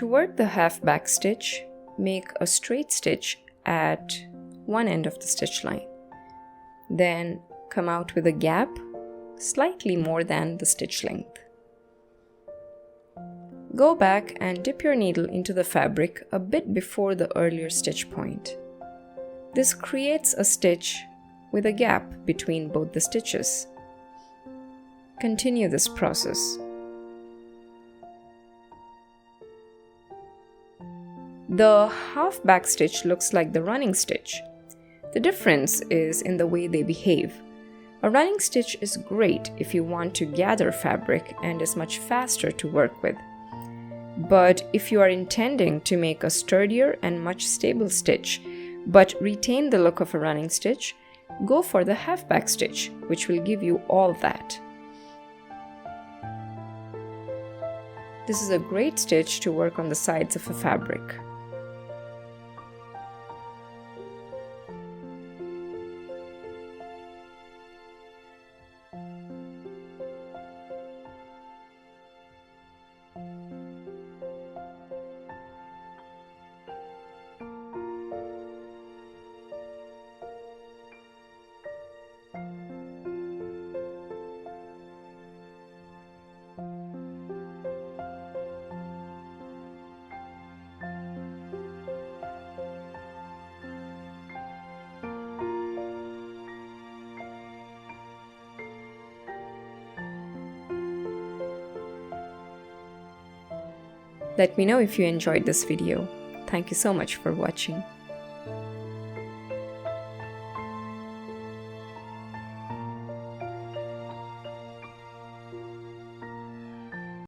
To work the half back stitch, make a straight stitch at one end of the stitch line. Then come out with a gap slightly more than the stitch length. Go back and dip your needle into the fabric a bit before the earlier stitch point. This creates a stitch with a gap between both the stitches. Continue this process. The half back stitch looks like the running stitch. The difference is in the way they behave. A running stitch is great if you want to gather fabric and is much faster to work with. But if you are intending to make a sturdier and much stable stitch, but retain the look of a running stitch, go for the half back stitch, which will give you all that. This is a great stitch to work on the sides of a fabric. Let me know if you enjoyed this video. Thank you so much for watching.